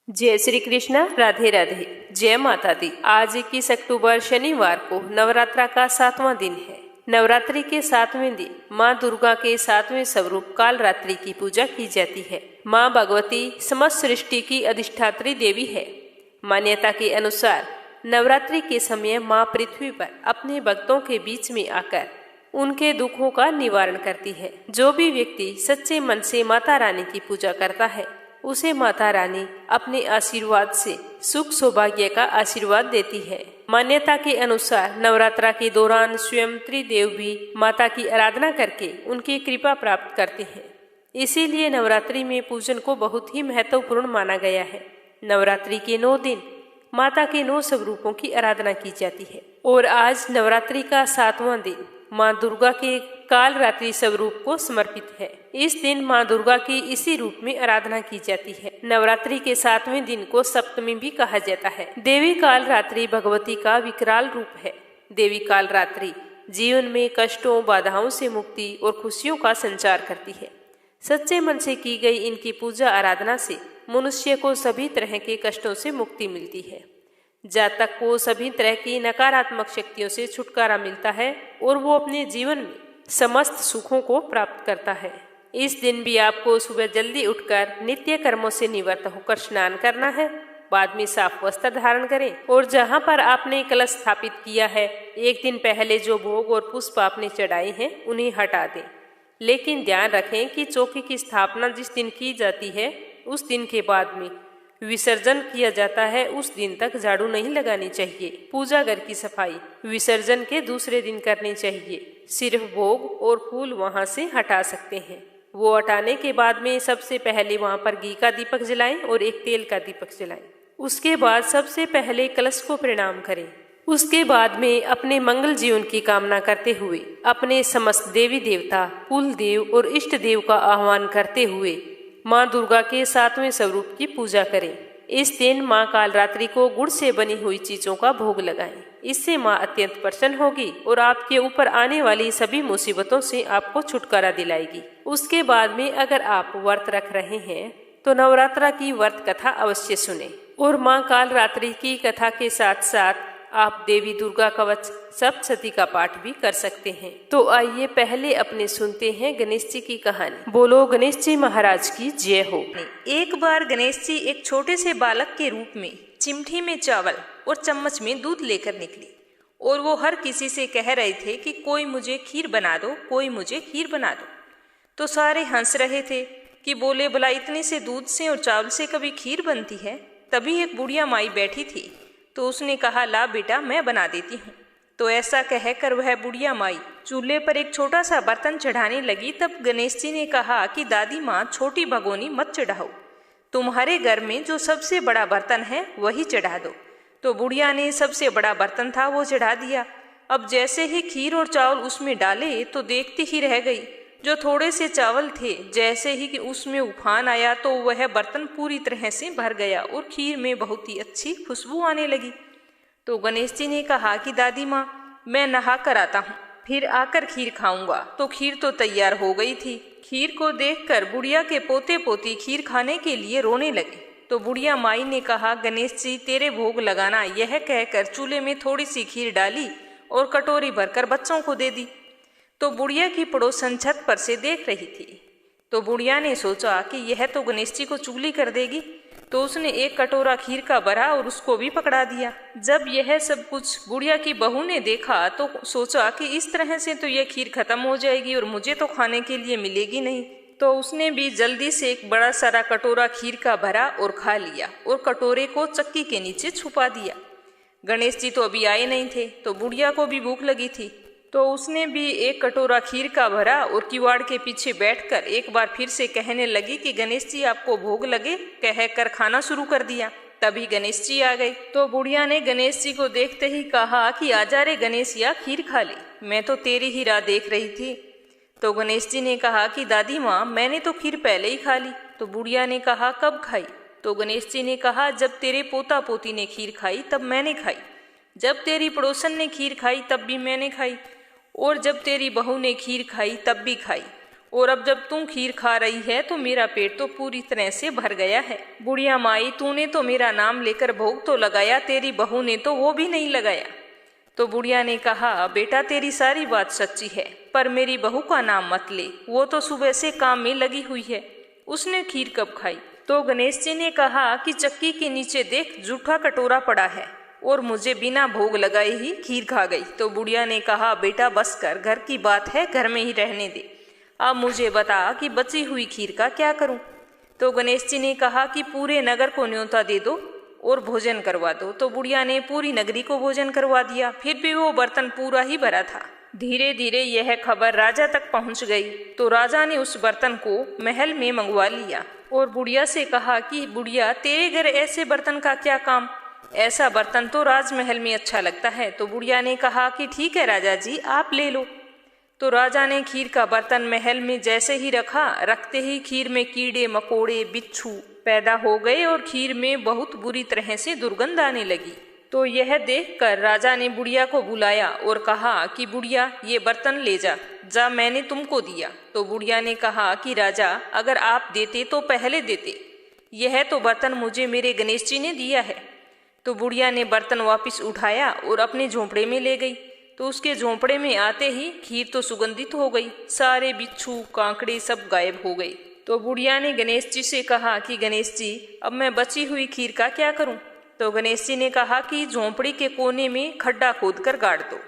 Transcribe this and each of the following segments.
जय श्री कृष्णा। राधे राधे। जय माता दी। आज 21 अक्टूबर शनिवार को नवरात्रा का 7वां दिन है। नवरात्रि के 7वें दिन माँ दुर्गा के 7वें स्वरूप कालरात्रि की पूजा की जाती है। माँ भगवती समस्त सृष्टि की अधिष्ठात्री देवी है। मान्यता के अनुसार नवरात्रि के समय माँ पृथ्वी पर अपने भक्तों के बीच में आकर उनके दुखों का निवारण करती है। जो भी व्यक्ति सच्चे मन से माता रानी की पूजा करता है उसे माता रानी अपने आशीर्वाद से सुख सौभाग्य का आशीर्वाद देती है। मान्यता के अनुसार नवरात्रा के दौरान स्वयं त्रिदेव भी माता की आराधना करके उनकी कृपा प्राप्त करते हैं। इसीलिए नवरात्रि में पूजन को बहुत ही महत्वपूर्ण माना गया है। नवरात्रि के 9 दिन माता के 9 स्वरूपों की आराधना की जाती है और आज नवरात्रि का 7वां दिन माँ दुर्गा के कालरात्रि स्वरूप को समर्पित है। इस दिन माँ दुर्गा की इसी रूप में आराधना की जाती है। नवरात्रि के 7वें दिन को सप्तमी भी कहा जाता है। देवी कालरात्रि भगवती का विकराल रूप है। देवी कालरात्रि जीवन में कष्टों, बाधाओं से मुक्ति और खुशियों का संचार करती है। सच्चे मन से की गई इनकी पूजा आराधना से मनुष्य को सभी तरह के कष्टों से मुक्ति मिलती है। जातक को सभी तरह की नकारात्मक शक्तियों से छुटकारा मिलता है और वो अपने जीवन में समस्त सुखों को प्राप्त करता है। इस दिन भी आपको सुबह जल्दी उठकर नित्य कर्मों से निवृत्त होकर स्नान करना है। बाद में साफ वस्त्र धारण करें और जहाँ पर आपने कलश स्थापित किया है एक दिन पहले जो भोग और पुष्प आपने चढ़ाए हैं उन्हें हटा दें। लेकिन ध्यान रखें कि चौकी की स्थापना जिस दिन की जाती है उस दिन के बाद में विसर्जन किया जाता है उस दिन तक झाड़ू नहीं लगानी चाहिए। पूजा घर की सफाई विसर्जन के दूसरे दिन करनी चाहिए। सिर्फ भोग और फूल वहां से हटा सकते हैं। वो हटाने के बाद में सबसे पहले वहां पर घी का दीपक जलाएं और एक तेल का दीपक जलाएं। उसके बाद सबसे पहले कलश को प्रणाम करें। उसके बाद में अपने मंगल जीवन की कामना करते हुए अपने समस्त देवी देवता, कुल देव और इष्ट देव का आह्वान करते हुए माँ दुर्गा के 7वें स्वरूप की पूजा करें। इस दिन माँ कालरात्रि को गुड़ से बनी हुई चीजों का भोग लगाएं। इससे माँ अत्यंत प्रसन्न होगी और आपके ऊपर आने वाली सभी मुसीबतों से आपको छुटकारा दिलाएगी। उसके बाद में अगर आप व्रत रख रहे हैं तो नवरात्रा की व्रत कथा अवश्य सुने और माँ कालरात्रि की कथा के साथ साथ आप देवी दुर्गा कवच सप्तशती का पाठ भी कर सकते हैं। तो आइए पहले अपने सुनते हैं गणेश जी की कहानी। बोलो गणेश जी महाराज की जय हो। एक बार गणेश जी एक छोटे से बालक के रूप में चिमटी में चावल और चम्मच में दूध लेकर निकले और वो हर किसी से कह रहे थे कि कोई मुझे खीर बना दो, कोई मुझे खीर बना दो। तो सारे हंस रहे थे कि बोले भला इतने से दूध से और चावल से कभी खीर बनती है। तभी एक बुढ़िया माई बैठी थी तो उसने कहा ला बेटा मैं बना देती हूँ। तो ऐसा कहकर वह बुढ़िया माई चूल्हे पर एक छोटा सा बर्तन चढ़ाने लगी। तब गणेश जी ने कहा कि दादी माँ छोटी भगोनी मत चढ़ाओ, तुम्हारे घर में जो सबसे बड़ा बर्तन है वही चढ़ा दो। तो बुढ़िया ने सबसे बड़ा बर्तन था वो चढ़ा दिया। अब जैसे ही खीर और चावल उसमें डाले तो देखती ही रह गई। जो थोड़े से चावल थे जैसे ही कि उसमें उफान आया तो वह बर्तन पूरी तरह से भर गया और खीर में बहुत ही अच्छी खुशबू आने लगी। तो गणेश जी ने कहा कि दादी माँ मैं नहा कर आता हूँ, फिर आकर खीर खाऊंगा। तो खीर तो तैयार हो गई थी। खीर को देखकर बुढ़िया के पोते पोती खीर खाने के लिए रोने लगे। तो बुढ़िया माई ने कहा गणेश जी तेरे भोग लगाना। यह कहकर चूल्हे में थोड़ी सी खीर डाली और कटोरी भरकर बच्चों को दे दी। तो बुढ़िया की पड़ोसन छत पर से देख रही थी। तो बुढ़िया ने सोचा कि यह तो गणेश जी को चुगली कर देगी। तो उसने एक कटोरा खीर का भरा और उसको भी पकड़ा दिया। जब यह सब कुछ बुढ़िया की बहू ने देखा तो सोचा कि इस तरह से तो यह खीर खत्म हो जाएगी और मुझे तो खाने के लिए मिलेगी नहीं। तो उसने भी जल्दी से एक बड़ा सारा कटोरा खीर का भरा और खा लिया और कटोरे को चक्की के नीचे छुपा दिया। गणेश जी तो अभी आए नहीं थे तो बुढ़िया को भी भूख लगी थी। तो उसने भी एक कटोरा खीर का भरा और किवाड़ के पीछे बैठकर एक बार फिर से कहने लगी कि गणेश जी आपको भोग लगे, कहकर खाना शुरू कर दिया। तभी गणेश जी आ गए। तो बुढ़िया ने गणेश जी को देखते ही कहा कि आजा रे गणेशिया खीर खा ले, मैं तो तेरी ही राह देख रही थी। तो गणेश जी ने कहा कि दादी माँ मैंने तो खीर पहले ही खा ली। तो बुढ़िया ने कहा कब खाई? तो गणेश जी ने कहा जब तेरे पोता पोती ने खीर खाई तब मैंने खाई, जब तेरी पड़ोसन ने खीर खाई तब भी मैंने खाई, और जब तेरी बहू ने खीर खाई तब भी खाई, और अब जब तू खीर खा रही है तो मेरा पेट तो पूरी तरह से भर गया है। बुढ़िया माई, तूने तो मेरा नाम लेकर भोग तो लगाया, तेरी बहू ने तो वो भी नहीं लगाया। तो बुढ़िया ने कहा, बेटा तेरी सारी बात सच्ची है, पर मेरी बहू का नाम मत ले, वो तो सुबह से काम में लगी हुई है, उसने खीर कब खाई। तो गणेश जी ने कहा कि चक्की के नीचे देख, जूठा कटोरा पड़ा है और मुझे बिना भोग लगाए ही खीर खा गई। तो बुढ़िया ने कहा, बेटा बस कर, घर की बात है, घर में ही रहने दे, अब मुझे बता कि बची हुई खीर का क्या करूं। तो गणेश जी ने कहा कि पूरे नगर को न्योता दे दो और भोजन करवा दो। तो बुढ़िया ने पूरी नगरी को भोजन करवा दिया, फिर भी वो बर्तन पूरा ही भरा था। धीरे धीरे यह खबर राजा तक पहुंच गई। तो राजा ने उस बर्तन को महल में मंगवा लिया और बुढ़िया से कहा कि बुढ़िया, तेरे घर ऐसे बर्तन का क्या काम, ऐसा बर्तन तो राजमहल में अच्छा लगता है। तो बुढ़िया ने कहा कि ठीक है राजा जी, आप ले लो। तो राजा ने खीर का बर्तन महल में जैसे ही रखा, रखते ही खीर में कीड़े मकोड़े बिच्छू पैदा हो गए और खीर में बहुत बुरी तरह से दुर्गंध आने लगी। तो यह देखकर राजा ने बुढ़िया को बुलाया और कहा कि बुढ़िया, ये बर्तन ले जा, मैंने तुमको दिया। तो बुढ़िया ने कहा कि राजा, अगर आप देते तो पहले देते, यह तो बर्तन मुझे मेरे गणेश जी ने दिया है। तो बुढ़िया ने बर्तन वापस उठाया और अपने झोंपड़े में ले गई। तो उसके झोंपड़े में आते ही खीर तो सुगंधित हो गई, सारे बिच्छू कांकड़े सब गायब हो गए। तो बुढ़िया ने गणेश जी से कहा कि गणेश जी, अब मैं बची हुई खीर का क्या करूं। तो गणेश जी ने कहा कि झोंपड़ी के कोने में खड्डा खोदकर गाड़ दो,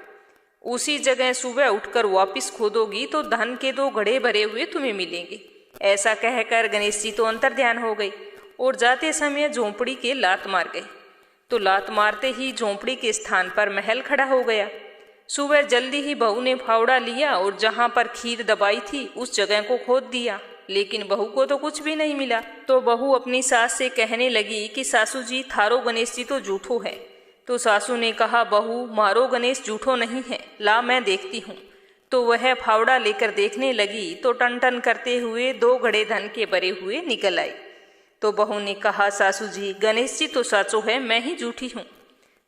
उसी जगह सुबह उठकर वापस खोदोगी तो धन के 2 घड़े भरे हुए तुम्हें मिलेंगे। ऐसा कहकर गणेश जी तो अंतर्ध्यान हो गए और जाते समय झोंपड़ी के लात मार गए। तो लात मारते ही झोंपड़ी के स्थान पर महल खड़ा हो गया। सुबह जल्दी ही बहू ने फावड़ा लिया और जहां पर खीर दबाई थी उस जगह को खोद दिया, लेकिन बहू को तो कुछ भी नहीं मिला। तो बहू अपनी सास से कहने लगी कि सासू जी, थारो गणेश जी तो झूठो है। तो सासू ने कहा, बहू मारो गणेश झूठो नहीं है, ला मैं देखती हूँ। तो वह फावड़ा लेकर देखने लगी तो टन टन करते हुए 2 घड़े धन के भरे हुए निकल आए। तो बहू ने कहा, सासू जी, गणेश जी तो साचो है, मैं ही झूठी हूँ।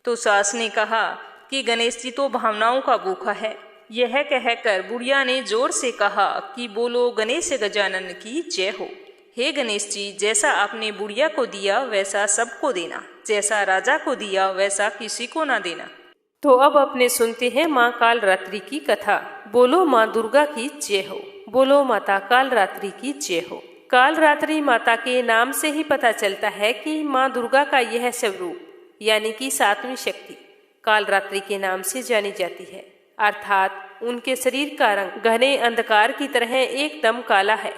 तो सास ने कहा कि गणेश जी तो भावनाओं का भूखा है। यह कहकर बुढ़िया ने जोर से कहा कि बोलो गणेश गजानन की जय हो। हे गणेश जी, जैसा आपने बुढ़िया को दिया वैसा सबको देना, जैसा राजा को दिया वैसा किसी को ना देना। तो अब अपने सुनते हैं माँ कालरात्रि की कथा। बोलो माँ दुर्गा की जय हो, बोलो माता कालरात्रि की जय हो। कालरात्रि माता के नाम से ही पता चलता है कि माँ दुर्गा का यह स्वरूप यानी कि 7वीं शक्ति कालरात्रि के नाम से जानी जाती है, अर्थात उनके शरीर का रंग घने अंधकार की तरह एकदम काला है।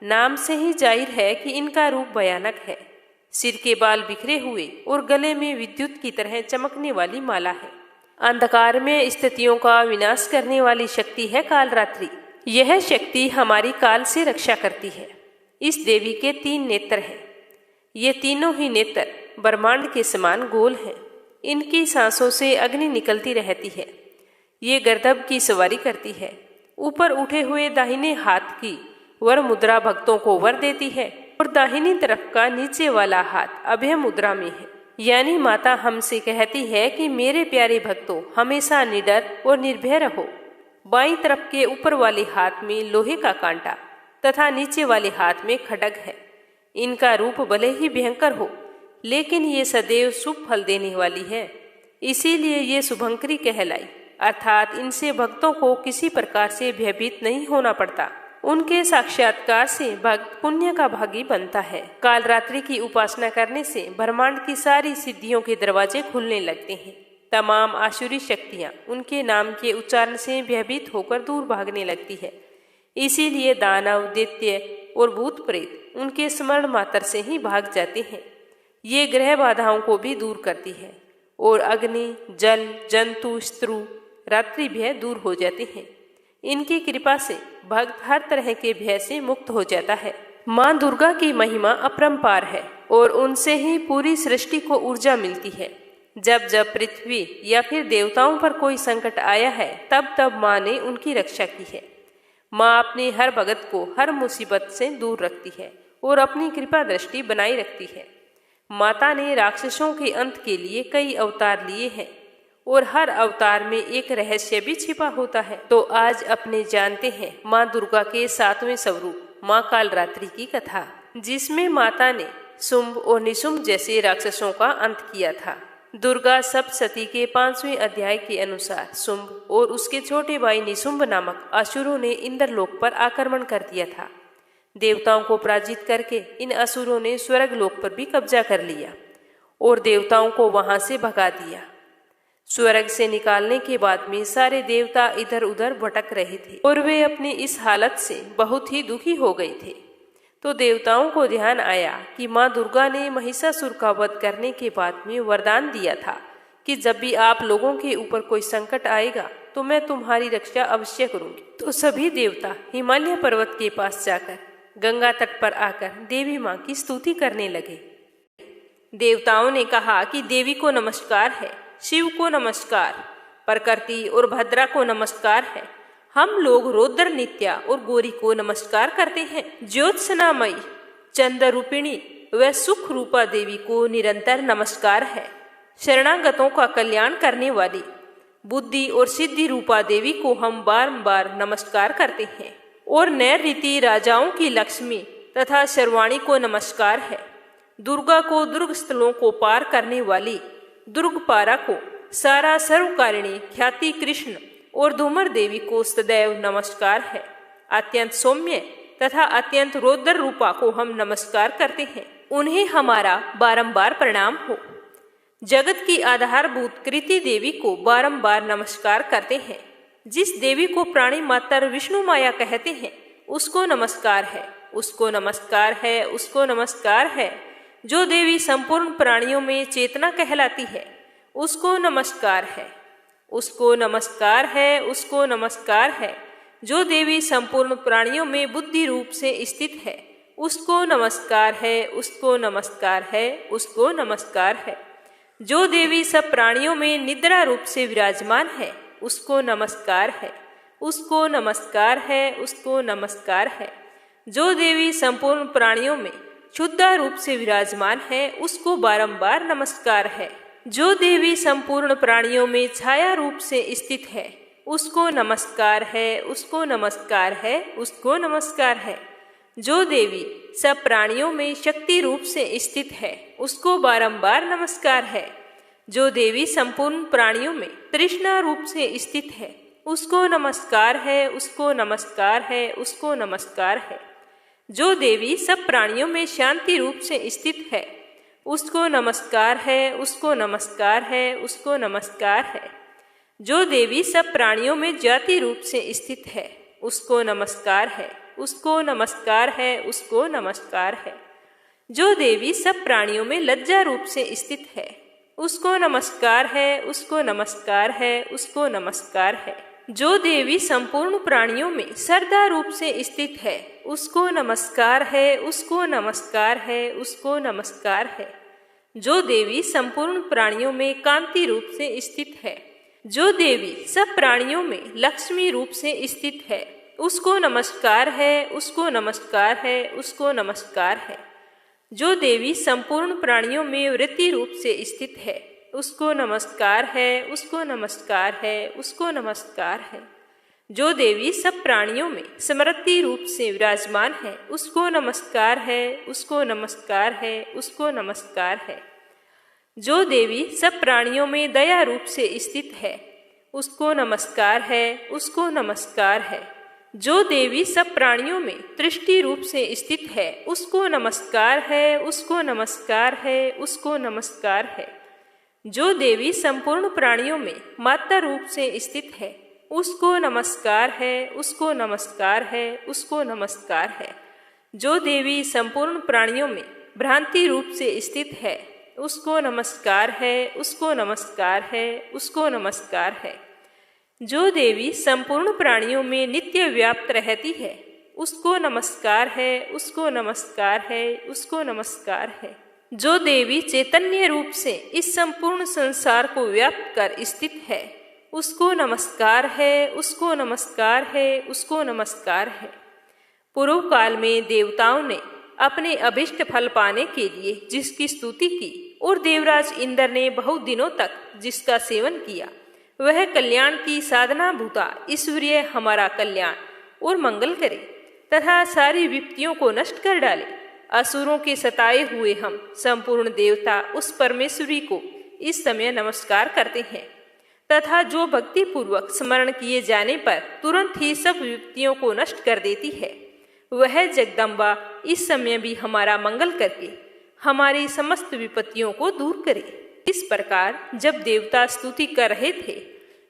नाम से ही जाहिर है कि इनका रूप भयानक है। सिर के बाल बिखरे हुए और गले में विद्युत की तरह चमकने वाली माला है। अंधकार में स्थितियों का विनाश करने वाली शक्ति है कालरात्रि। यह शक्ति हमारी काल से रक्षा करती है। इस देवी के 3 नेत्र हैं। ये तीनों ही नेत्र ब्रह्मांड के समान गोल हैं। इनकी सांसों से अग्नि निकलती रहती है। ये गर्दभ की सवारी करती है। ऊपर उठे हुए दाहिने हाथ की वर मुद्रा भक्तों को वर देती है और दाहिनी तरफ का नीचे वाला हाथ अभय मुद्रा में है। यानी माता हमसे कहती है कि मेरे प्यारे भक्तों, हमेशा निडर और निर्भय रहो। बाईं तरफ के ऊपर वाले हाथ में लोहे का कांटा तथा नीचे वाले हाथ में खड्ग है। इनका रूप भले ही भयंकर हो, लेकिन ये सदैव शुभ फल देने वाली है, इसीलिए ये शुभंकरी कहलाई, अर्थात इनसे भक्तों को किसी प्रकार से भयभीत नहीं होना पड़ता। उनके साक्षात्कार से भक्त पुण्य का भागी बनता है। कालरात्रि की उपासना करने से ब्रह्मांड की सारी सिद्धियों के दरवाजे खुलने लगते हैं। तमाम आसुरी शक्तियाँ उनके नाम के उच्चारण से भयभीत होकर दूर भागने लगती है। इसीलिए दानव, दैत्य और भूत प्रेत उनके स्मरण मात्र से ही भाग जाते हैं। ये ग्रह बाधाओं को भी दूर करती है और अग्नि, जल, जंतु, शत्रु, रात्रि भय दूर हो जाते हैं। इनकी कृपा से भक्त हर तरह के भय से मुक्त हो जाता है। माँ दुर्गा की महिमा अपरंपार है और उनसे ही पूरी सृष्टि को ऊर्जा मिलती है। जब जब पृथ्वी या फिर देवताओं पर कोई संकट आया है, तब तब माँ ने उनकी रक्षा की है। माँ अपने हर भगत को हर मुसीबत से दूर रखती है और अपनी कृपा दृष्टि बनाई रखती है। माता ने राक्षसों के अंत के लिए कई अवतार लिए हैं और हर अवतार में एक रहस्य भी छिपा होता है। तो आज अपने जानते हैं माँ दुर्गा के 7वें स्वरूप माँ कालरात्रि की कथा, जिसमें माता ने शुंभ और निशुंभ जैसे राक्षसों का अंत किया था। दुर्गा सप्तशती के 5वें अध्याय के अनुसार शुंभ और उसके छोटे भाई निशुंभ नामक असुरों ने इंद्रलोक पर आक्रमण कर दिया था। देवताओं को पराजित करके इन असुरों ने स्वर्गलोक पर भी कब्जा कर लिया और देवताओं को वहां से भगा दिया। स्वर्ग से निकालने के बाद में सारे देवता इधर उधर भटक रहे थे और वे अपनी इस हालत से बहुत ही दुखी हो गए थे। तो देवताओं को ध्यान आया कि माँ दुर्गा ने महिषासुर का वध करने के बाद में वरदान दिया था कि जब भी आप लोगों के ऊपर कोई संकट आएगा तो मैं तुम्हारी रक्षा अवश्य करूंगी। तो सभी देवता हिमालय पर्वत के पास जाकर गंगा तट पर आकर देवी माँ की स्तुति करने लगे। देवताओं ने कहा कि देवी को नमस्कार है, शिव को नमस्कार, प्रकृति और भद्रा को नमस्कार है। हम लोग रौद्र नित्या और गौरी को नमस्कार करते हैं। ज्योत्सनामयी चंद्र रूपिणी व सुख रूपा देवी को निरंतर नमस्कार है। शरणागतों का कल्याण करने वाली बुद्धि और सिद्धि रूपा देवी को हम बारंबार नमस्कार करते हैं। और नैर रीति राजाओं की लक्ष्मी तथा शर्वाणी को नमस्कार है। दुर्गा को दुर्ग स्थलों को पार करने वाली दुर्गपारा को सारा सर्वकारिणी ख्याति कृष्ण और धूमर देवी को सदैव नमस्कार है। अत्यंत सौम्य तथा अत्यंत रौद्र रूपा को हम नमस्कार करते हैं। उन्हें हमारा बारंबार प्रणाम हो। जगत की आधारभूत कृति देवी को बारंबार नमस्कार करते हैं। जिस देवी को प्राणी मात्र विष्णु माया कहते हैं उसको नमस्कार है, उसको नमस्कार है, उसको नमस्कार है। जो देवी संपूर्ण प्राणियों में चेतना कहलाती है उसको नमस्कार है, उसको नमस्कार है, उसको नमस्कार है। जो देवी संपूर्ण प्राणियों में बुद्धि रूप से स्थित है उसको नमस्कार है, उसको नमस्कार है, उसको नमस्कार है। जो देवी सब प्राणियों में निद्रा रूप से विराजमान है उसको नमस्कार है, उसको नमस्कार है, उसको नमस्कार है। जो देवी संपूर्ण प्राणियों में शुद्ध रूप से विराजमान है उसको बारंबार नमस्कार है। जो देवी संपूर्ण प्राणियों में छाया रूप से स्थित है उसको नमस्कार है, उसको नमस्कार है, उसको नमस्कार है। जो देवी सब प्राणियों में शक्ति रूप से स्थित है उसको बारंबार नमस्कार है। जो देवी संपूर्ण प्राणियों में तृष्णा रूप से स्थित है उसको नमस्कार है, उसको नमस्कार है, उसको नमस्कार है। जो देवी सब प्राणियों में शांति रूप से स्थित है उसको नमस्कार है, उसको नमस्कार है, उसको नमस्कार है। जो देवी सब प्राणियों में जाति रूप से स्थित है उसको नमस्कार है, उसको नमस्कार है, उसको नमस्कार है। जो देवी सब प्राणियों में लज्जा रूप से स्थित है उसको नमस्कार है, उसको नमस्कार है, उसको नमस्कार है। जो देवी संपूर्ण प्राणियों में श्रद्धा रूप से स्थित है उसको नमस्कार है, उसको नमस्कार है, उसको नमस्कार है। जो देवी संपूर्ण प्राणियों में कांति रूप से स्थित है, जो देवी सब प्राणियों में लक्ष्मी रूप से स्थित है उसको नमस्कार है, उसको नमस्कार है, उसको नमस्कार है। जो देवी संपूर्ण प्राणियों में वृत्ति रूप से स्थित है उसको नमस्कार है, उसको नमस्कार है, उसको नमस्कार है। जो देवी सब प्राणियों में स्मृति रूप से विराजमान है उसको नमस्कार है, उसको नमस्कार है, उसको नमस्कार है। जो देवी सब प्राणियों में दया रूप से स्थित है उसको नमस्कार है, उसको नमस्कार है। जो देवी सब प्राणियों में दृष्टि रूप से स्थित है उसको नमस्कार है, उसको नमस्कार है, उसको नमस्कार है। जो देवी संपूर्ण प्राणियों में माता रूप से स्थित है उसको नमस्कार है, उसको नमस्कार है, उसको नमस्कार है। जो देवी संपूर्ण प्राणियों में भ्रांति रूप से स्थित है उसको नमस्कार है, उसको नमस्कार है, उसको नमस्कार है। जो देवी संपूर्ण प्राणियों में नित्य व्याप्त रहती है उसको नमस्कार है, उसको नमस्कार है, उसको नमस्कार है। जो देवी चैतन्य रूप से इस संपूर्ण संसार को व्याप्त कर स्थित है उसको नमस्कार है, उसको नमस्कार है, उसको नमस्कार है। पूर्व काल में देवताओं ने अपने अभिष्ट फल पाने के लिए जिसकी स्तुति की और देवराज इंद्र ने बहुत दिनों तक जिसका सेवन किया वह कल्याण की साधना भूता ईश्वरीय हमारा कल्याण और मंगल करे तथा सारी विपत्तियों को नष्ट कर डाले। असुरों के सताए हुए हम संपूर्ण देवता उस परमेश्वरी को इस समय नमस्कार करते हैं तथा जो भक्ति पूर्वक स्मरण किए जाने पर तुरंत ही सब विपत्तियों को नष्ट कर देती है, वह जगदम्बा इस समय भी हमारा मंगल करके हमारी समस्त विपत्तियों को दूर करे। इस प्रकार जब देवता स्तुति कर रहे थे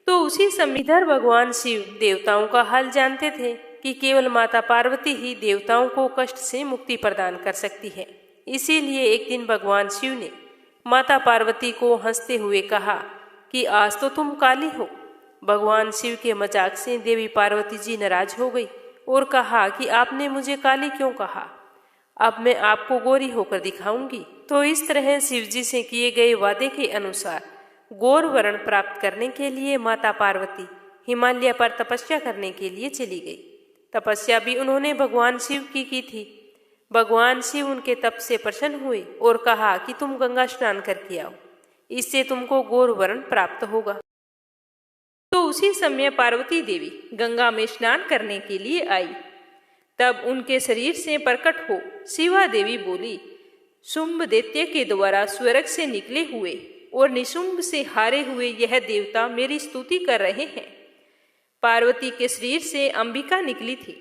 तो उसी समय इधर भगवान शिव देवताओं का हाल जानते थे कि केवल माता पार्वती ही देवताओं को कष्ट से मुक्ति प्रदान कर सकती है। इसीलिए एक दिन भगवान शिव ने माता पार्वती को हंसते हुए कहा कि आज तो तुम काली हो। भगवान शिव के मजाक से देवी पार्वती जी नाराज हो गई और कहा कि आपने मुझे काली क्यों कहा, अब मैं आपको गोरी होकर दिखाऊंगी। तो इस तरह शिव जी से किए गए वादे के अनुसार गौर वर्ण प्राप्त करने के लिए माता पार्वती हिमालय पर तपस्या करने के लिए चली गई। तपस्या भी उन्होंने भगवान शिव की थी। भगवान शिव उनके तप से प्रसन्न हुए और कहा कि तुम गंगा स्नान करके आओ, इससे तुमको गौर वर्ण प्राप्त होगा। तो उसी समय पार्वती देवी गंगा में स्नान करने के लिए आई। तब उनके शरीर से प्रकट हो शिवा देवी बोली, शुंभ दैत्य के द्वारा स्वर्ग से निकले हुए और निशुंभ से हारे हुए यह देवता मेरी स्तुति कर रहे हैं। पार्वती के शरीर से अंबिका निकली थी,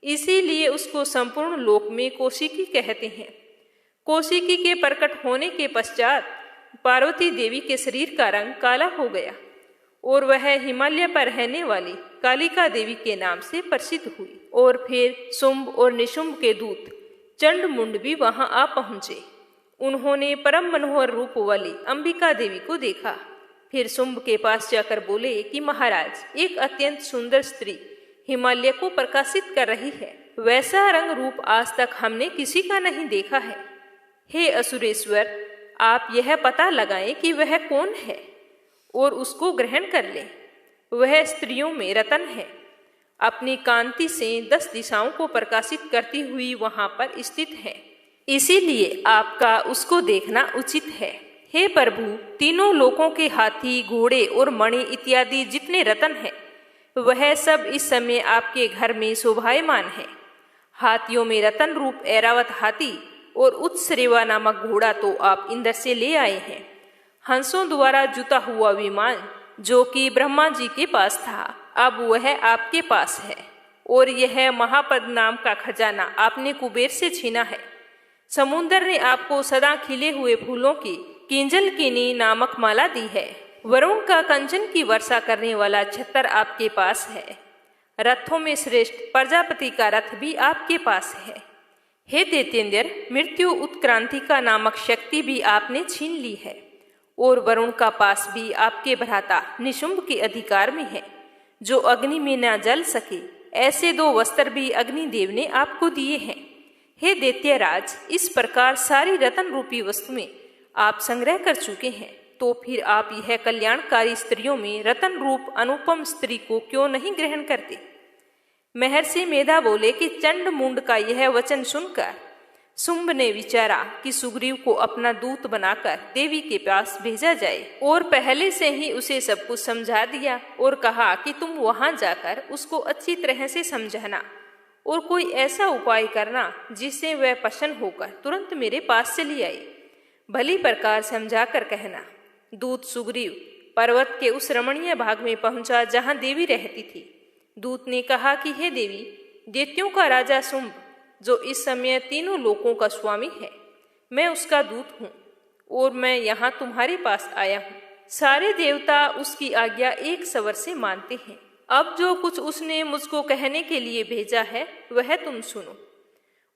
इसीलिए उसको संपूर्ण लोक में कौशिकी कहते हैं। कौशिकी के प्रकट होने के पश्चात पार्वती देवी के शरीर का रंग काला हो गया और वह हिमालय पर रहने वाली कालिका देवी के नाम से प्रसिद्ध हुई। और फिर शुंभ और निशुंभ के दूत चंड मुंड भी वहां आ पहुंचे। उन्होंने परम मनोहर रूप वाली अंबिका देवी को देखा। फिर शुंभ के पास जाकर बोले कि महाराज, एक अत्यंत सुंदर स्त्री हिमालय को प्रकाशित कर रही है, वैसा रंग रूप आज तक हमने किसी का नहीं देखा है। हे असुरेश्वर, आप यह पता लगाएं कि वह कौन है और उसको ग्रहण कर लें। वह स्त्रियों में रतन है, अपनी कांति से 10 दिशाओं को प्रकाशित करती हुई वहां पर स्थित है, इसीलिए आपका उसको देखना उचित है। हे प्रभु, तीनों लोकों के हाथी, घोड़े और मणि इत्यादि जितने रतन हैं, वह सब इस समय आपके घर में शोभायमान है। हाथियों में रतन रूप ऐरावत हाथी और उत्सरेवा नामक घोड़ा तो आप इंद्र से ले आए हैं। हंसों द्वारा जुता हुआ विमान जो कि ब्रह्मा जी के पास था, अब वह आपके पास है। और यह महापद नाम का खजाना आपने कुबेर से छीना है। समुद्र ने आपको सदा खिले हुए फूलों की किंजलकिनी नामक माला दी है। वरुण का कंचन की वर्षा करने वाला छतर आपके पास है। रथों में श्रेष्ठ प्रजापति का रथ भी आपके पास है। हे दैत्येंद्र, मृत्यु उत्क्रांति का नामक शक्ति भी आपने छीन ली है और वरुण का पास भी आपके भ्राता निशुंभ के अधिकार में है, जो अग्नि में न जल सके। ऐसे 2 वस्त्र भी अग्निदेव ने आपको दिए हैं। हे दैत्यराज, इस प्रकार सारी रतन रूपी वस्तुएं आप संग्रह कर चुके हैं, तो फिर आप यह कल्याणकारी स्त्रियों में रतन रूप अनुपम स्त्री को क्यों नहीं ग्रहण करते। महर्षि मेधा बोले कि चंड मुंड का यह वचन सुनकर शुंभ ने विचारा कि सुग्रीव को अपना दूत बनाकर देवी के पास भेजा जाए और पहले से ही उसे सब कुछ समझा दिया और कहा कि तुम वहां जाकर उसको अच्छी तरह से समझाना और कोई ऐसा उपाय करना जिससे वह प्रसन्न होकर तुरंत मेरे पास चली आई। भली प्रकार समझा कर कहना। दूत सुग्रीव पर्वत के उस रमणीय भाग में पहुंचा जहां देवी रहती थी। दूत ने कहा कि हे देवी, दैत्यों का राजा शुंभ, जो इस समय तीनों लोकों का स्वामी है, मैं उसका दूत हूँ और मैं यहाँ तुम्हारे पास आया हूँ। सारे देवता उसकी आज्ञा एक स्वर से मानते हैं। अब जो कुछ उसने मुझको कहने के लिए भेजा है वह तुम सुनो।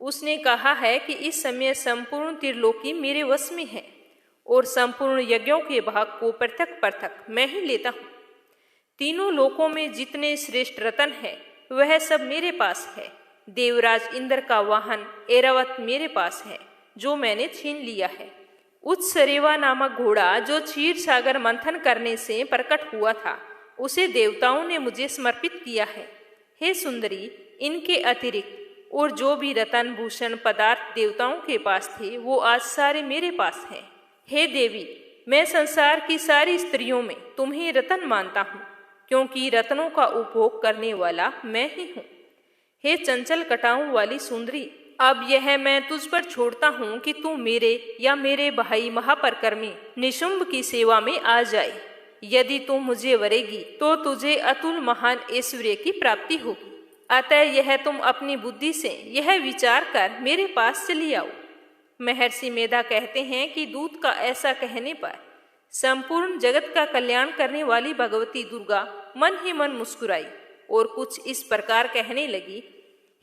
उसने कहा है कि इस समय संपूर्ण त्रिलोकी मेरे वश में है और संपूर्ण यज्ञों के भाग को पृथक पृथक मैं ही लेता हूँ। तीनों लोकों में जितने श्रेष्ठ रतन है वह सब मेरे पास है। देवराज इंद्र का वाहन ऐरावत मेरे पास है, जो मैंने छीन लिया है। उत्सरेवा नामक घोड़ा जो क्षीर सागर मंथन करने से प्रकट हुआ था, उसे देवताओं ने मुझे समर्पित किया है। हे सुंदरी, इनके अतिरिक्त और जो भी रतन भूषण पदार्थ देवताओं के पास थे वो आज सारे मेरे पास हैं। हे देवी, मैं संसार की सारी स्त्रियों में तुम्हें रतन मानता हूँ, क्योंकि रत्नों का उपभोग करने वाला मैं ही हूँ। हे चंचल कटाओं वाली सुंदरी, अब यह मैं तुझ पर छोड़ता हूँ कि तू मेरे या मेरे भाई महापरकर्मी निशुंभ की सेवा में आ जाए। यदि तू मुझे वरेगी तो तुझे अतुल महान ऐश्वर्य की प्राप्ति होगी। अतः यह तुम अपनी बुद्धि से यह विचार कर मेरे पास चली आओ। महर्षि मेधा कहते हैं कि दूत का ऐसा कहने पर संपूर्ण जगत का कल्याण करने वाली भगवती दुर्गा मन ही मन मुस्कुराई और कुछ इस प्रकार कहने लगी,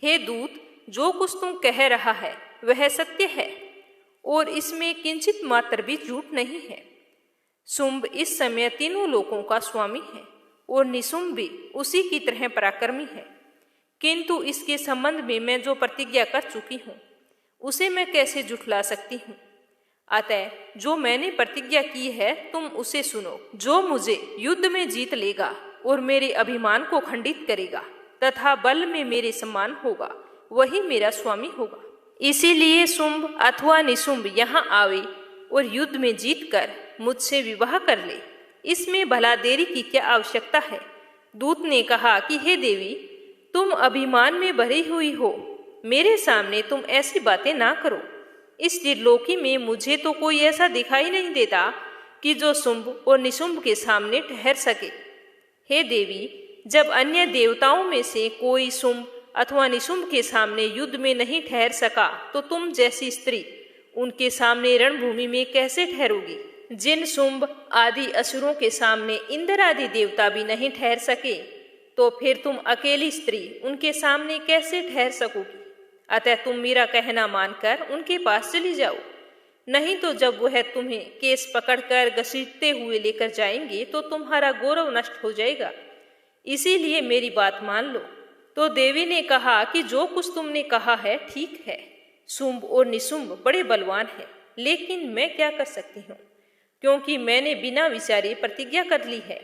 हे दूत, जो कुछ तुम कह रहा है वह सत्य है और इसमें किंचित मात्र भी झूठ नहीं है। शुंभ इस समय तीनों लोकों का स्वामी है और निशुंभ भी उसी की तरह पराक्रमी है, किंतु इसके संबंध में मैं जो प्रतिज्ञा कर चुकी हूँ उसे मैं कैसे झुठला सकती हूँ। अतः जो मैंने प्रतिज्ञा की है तुम उसे सुनो। जो मुझे युद्ध में जीत लेगा और मेरे अभिमान को खंडित करेगा तथा बल में मेरे समान होगा वही मेरा स्वामी होगा। इसीलिए शुंभ अथवा निशुंभ यहाँ आवे और युद्ध में जीतकर मुझसे विवाह कर ले। इसमें भला देरी की क्या आवश्यकता है। दूत ने कहा कि हे देवी, तुम अभिमान में भरी हुई हो, मेरे सामने तुम ऐसी बातें ना करो। इस त्रिलोकी में मुझे तो कोई ऐसा दिखाई नहीं देता कि जो शुंभ और निशुंभ के सामने ठहर सके। हे देवी, जब अन्य देवताओं में से कोई शुंभ अथवा निशुंभ के सामने युद्ध में नहीं ठहर सका तो तुम जैसी स्त्री उनके सामने रणभूमि में कैसे ठहरोगी। जिन शुंभ आदि असुरों के सामने इंद्र आदि देवता भी नहीं ठहर सके तो फिर तुम अकेली स्त्री उनके सामने कैसे ठहर सकोगी। अतः तुम मेरा कहना मानकर उनके पास चली जाओ, नहीं तो जब वह तुम्हें केस पकड़कर घसीटते हुए लेकर जाएंगे तो तुम्हारा गौरव नष्ट हो जाएगा। इसीलिए मेरी बात मान लो। तो देवी ने कहा कि जो कुछ तुमने कहा है ठीक है। शुंभ और निशुंभ बड़े बलवान हैं, लेकिन मैं क्या कर सकती हूँ, क्योंकि मैंने बिना विचारे प्रतिज्ञा कर ली है।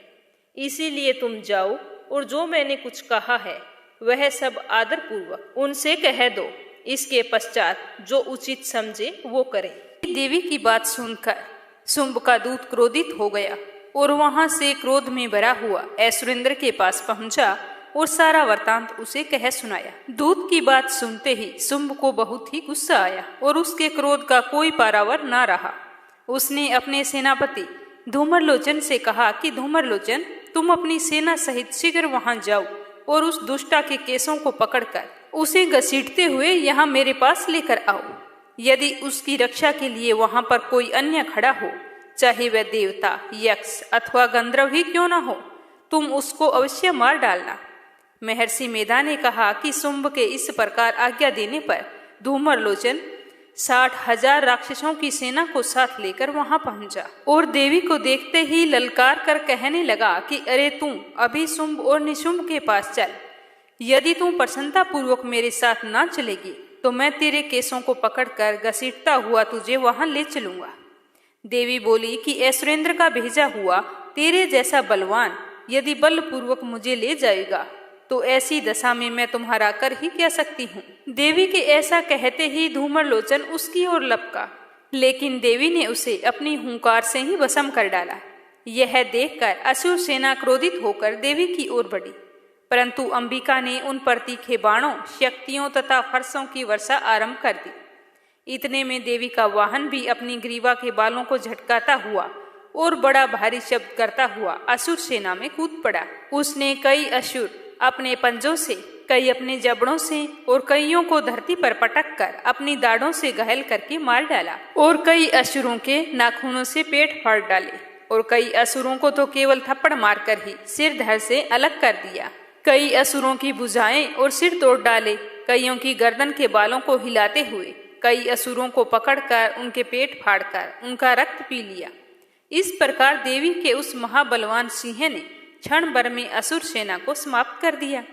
इसीलिए तुम जाओ और जो मैंने कुछ कहा है वह सब आदर पूर्वक उनसे कह दो। इसके पश्चात जो उचित समझे वो करे। देवी की बात सुनकर शुंभ का दूत क्रोधित हो गया और वहां से क्रोध में भरा हुआ ऐश्वर्येंद्र के पास पहुंचा और सारा वृतांत उसे कह सुनाया। दूत की बात सुनते ही शुंभ को बहुत ही गुस्सा आया और उसके क्रोध का कोई पारावर ना रहा। उसने अपने सेनापति धूम्रलोचन से कहा कि धूम्रलोचन, तुम अपनी सेना सहित शीघ्र वहां जाओ और उस दुष्टा के केसों को पकड़कर उसे घसीटते हुए यहाँ मेरे पास लेकर आओ। यदि उसकी रक्षा के लिए वहां पर कोई अन्य खड़ा हो, चाहे वह देवता, यक्ष अथवा गंधर्व ही क्यों न हो, तुम उसको अवश्य मार डालना। महर्षि मेधा ने कहा कि शुंभ के इस प्रकार आज्ञा देने पर धूम्रलोचन 60,000 राक्षसों की सेना को साथ लेकर वहां पहुंचा और देवी को देखते ही ललकार कर कहने लगा कि अरे तू अभी शुंभ और निशुंभ के पास चल। यदि तू प्रसन्नता पूर्वक मेरे साथ ना चलेगी तो मैं तेरे केसों को पकड़कर घसीटता हुआ तुझे वहां ले चलूंगा। देवी बोली कि ऐश्वर्येंद्र का भेजा हुआ तेरे जैसा बलवान यदि बलपूर्वक मुझे ले जाएगा तो ऐसी दशा में मैं तुम्हारा कर ही क्या सकती हूँ। देवी के ऐसा कहते ही धूम्रलोचन उसकी ओर लपका, लेकिन देवी ने उसे अपनी हुंकार से ही भस्म कर डाला। यह देखकर असुर सेना क्रोधित होकर देवी की ओर बढ़ी, परंतु अंबिका ने उन पर तीखे बाणों, शक्तियों तथा फरसों की वर्षा आरंभ कर दी। इतने में देवी का वाहन भी अपनी ग्रीवा के बालों को झटकाता हुआ और बड़ा भारी शब्द करता हुआ असुर सेना में कूद पड़ा। उसने कई असुर अपने पंजों से, कई अपने जबड़ों से और कईयों को धरती पर पटक कर अपनी दाढ़ों से घायल करके मार डाला और कई असुरों के नाखूनों से पेट फाड़ डाले और कई असुरों को तो केवल थप्पड़ मारकर ही सिर धड़ से अलग कर दिया। कई असुरों की भुजाएं और सिर तोड़ डाले, कईयों की गर्दन के बालों को हिलाते हुए कई असुरों को पकड़कर उनके पेट फाड़कर उनका रक्त पी लिया। इस प्रकार देवी के उस महाबलवान सिंह ने क्षण भर में असुर सेना को समाप्त कर दिया।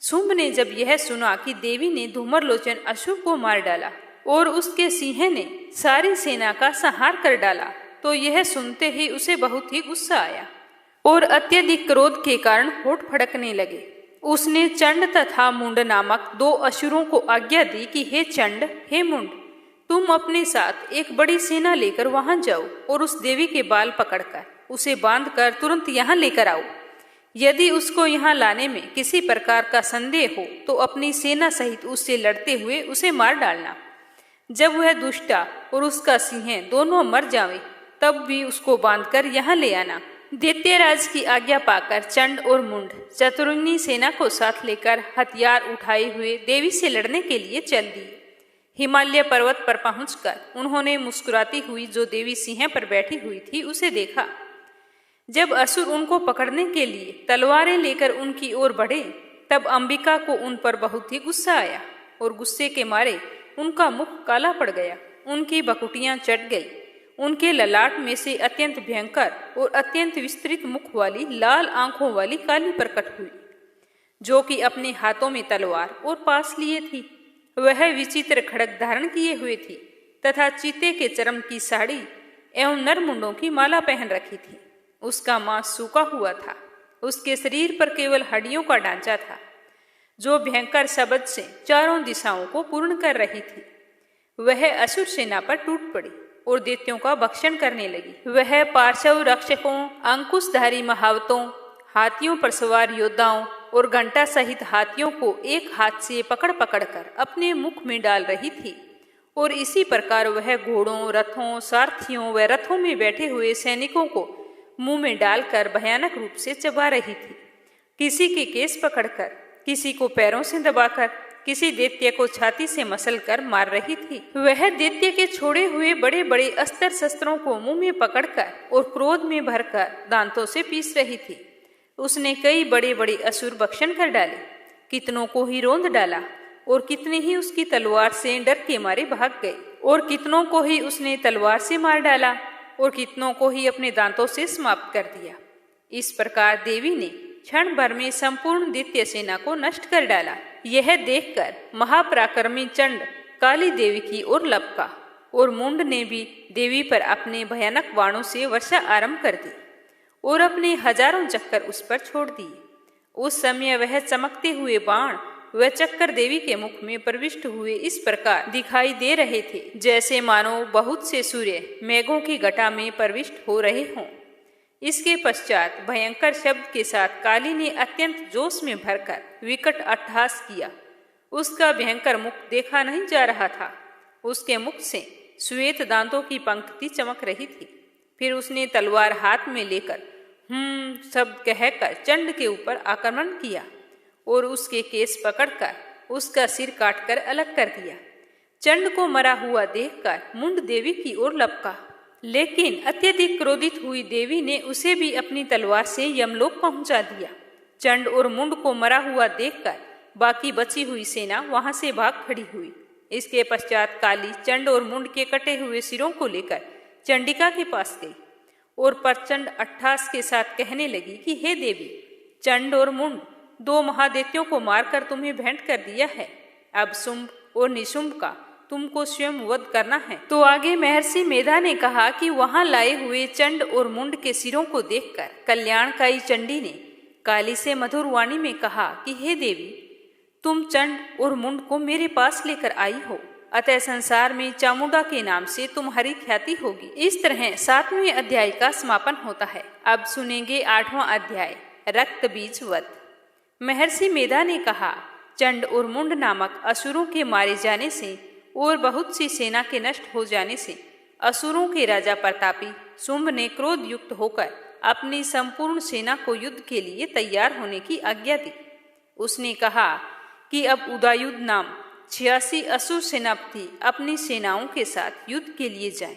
शुंभ ने जब यह सुना कि देवी ने धूम्रलोचन असुर को मार डाला और उसके सिंह ने सारी सेना का संहार कर डाला तो यह सुनते ही उसे बहुत ही गुस्सा आया और अत्यधिक क्रोध के कारण होठ फड़कने लगे। उसने चंड तथा मुंड नामक 2 असुरों को आज्ञा दी कि हे चंड, हे मुंड, तुम अपने साथ एक बड़ी सेना लेकर वहां जाओ और उस देवी के बाल पकड़कर उसे बांधकर तुरंत यहाँ लेकर आओ। यदि उसको यहाँ लाने में किसी प्रकार का संदेह हो तो अपनी सेना सहित उससे लड़ते हुए उसे मार डालना। जब वह दुष्टा और उसका सिंह दोनों मर जावे तब भी उसको बांधकर यहाँ ले आना। दैत्यराज की आज्ञा पाकर चंड और मुंड चतुरंगी सेना को साथ लेकर हथियार उठाए हुए देवी से लड़ने के लिए चल दिए। हिमालय पर्वत पर पहुंचकर उन्होंने मुस्कुराती हुई जो देवी सिंह पर बैठी हुई थी उसे देखा। जब असुर उनको पकड़ने के लिए तलवारें लेकर उनकी ओर बढ़े तब अंबिका को उन पर बहुत ही गुस्सा आया और गुस्से के मारे उनका मुख काला पड़ गया, उनकी बकुटियां चट गई। उनके ललाट में से अत्यंत भयंकर और अत्यंत विस्तृत मुख वाली लाल आंखों वाली काली प्रकट हुई, जो कि अपने हाथों में तलवार और पास लिए थी। वह विचित्र खड़ग धारण किए हुए थी तथा चीते के चर्म की साड़ी एवं नरमुंडों की माला पहन रखी थी। उसका मांस सूखा हुआ था, उसके शरीर पर केवल हड्डियों का ढांचा था, जो भयंकर शब्द से चारों दिशाओं को पूर्ण कर रही थी। वह असुर सेना पर टूट पड़ी और दैत्यों का भक्षण करने लगी। वह पार्श्व रक्षकों, अंकुशधारी महावतों, हाथियों पर सवार योद्धाओं और घंटा सहित हाथियों को एक हाथ से पकड़ पकड़ कर अपने मुख में डाल रही थी और इसी प्रकार वह घोड़ों, रथों, सारथियों व रथों में बैठे हुए सैनिकों को मुंह में डालकर भयानक रूप से चबा रही थी। किसी के केस पकड़कर, किसी को पैरों से दबाकर, किसी दैत्य को छाती से मसलकर मार रही थी। वह दैत्य के छोड़े हुए बड़े बड़े अस्त्र शस्त्रों को मुंह में पकड़कर और क्रोध में भरकर दांतों से पीस रही थी। उसने कई बड़े बड़े असुर भक्षण कर डाले, कितनों को ही रौंद डाला और कितने ही उसकी तलवार से डर के मारे भाग गए और कितनों को ही उसने तलवार से मार डाला और कितनों को ही अपने दांतों से समाप्त कर दिया। इस प्रकार देवी ने क्षण भर में संपूर्ण दैत्य सेना को नष्ट कर डाला। यह देखकर महापराक्रमी चंड काली देवी की ओर लपका और मुंड ने भी देवी पर अपने भयानक बाणों से वर्षा आरंभ कर दी और अपने हजारों चक्कर उस पर छोड़ दिए। उस समय वह चमकते हुए बाण व चक्कर देवी के मुख में प्रविष्ट हुए इस प्रकार दिखाई दे रहे थे, जैसे मानो बहुत से सूर्य मेघों की घटा में प्रविष्ट हो रहे हों। इसके पश्चात भयंकर शब्द के साथ काली ने अत्यंत जोश में भरकर विकट अट्टहास किया। उसका भयंकर मुख देखा नहीं जा रहा था, उसके मुख से श्वेत दांतों की पंक्ति चमक रही थी। फिर उसने तलवार हाथ में लेकर शब्द कहकर चंड के ऊपर आक्रमण किया और उसके केस पकड़कर उसका सिर काटकर अलग कर दिया। चंड को मरा हुआ देखकर मुंड देवी की ओर लपका, लेकिन अत्यधिक क्रोधित हुई देवी ने उसे भी अपनी तलवार से यमलोक पहुंचा दिया। चंड और मुंड को मरा हुआ देखकर बाकी बची हुई सेना वहां से भाग खड़ी हुई। इसके पश्चात काली चंड और मुंड के कटे हुए सिरों को लेकर चंडिका के पास गई और प्रचंड अट्टहास के साथ कहने लगी कि हे देवी, चंड और मुंड दो महादैत्यों को मारकर तुम्हें भेंट कर दिया है। अब शुंभ और निशुंभ का तुमको स्वयं वध करना है। तो आगे महर्षि मेधा ने कहा कि वहां लाए हुए चंड और मुंड के सिरों को देखकर कल्याणकाई चंडी ने काली से मधुर वाणी में कहा कि हे देवी, तुम चंड और मुंड को मेरे पास लेकर आई हो, अतः संसार में चामुंडा के नाम से तुम्हारी ख्याति होगी। इस तरह 7वें अध्याय का समापन होता है। अब सुनेंगे 8वां अध्याय, रक्त बीज वध। महर्षि मेधा ने कहा, चंड और मुंड नामक असुरों के मारे जाने से और बहुत सी सेना के नष्ट हो जाने से असुरों के राजा प्रतापी शुंभ ने क्रोध युक्त होकर अपनी संपूर्ण सेना को युद्ध के लिए तैयार होने की आज्ञा दी। उसने कहा कि अब उदायुध नाम 86 असुर सेनापति अपनी सेनाओं के साथ युद्ध के लिए जाएं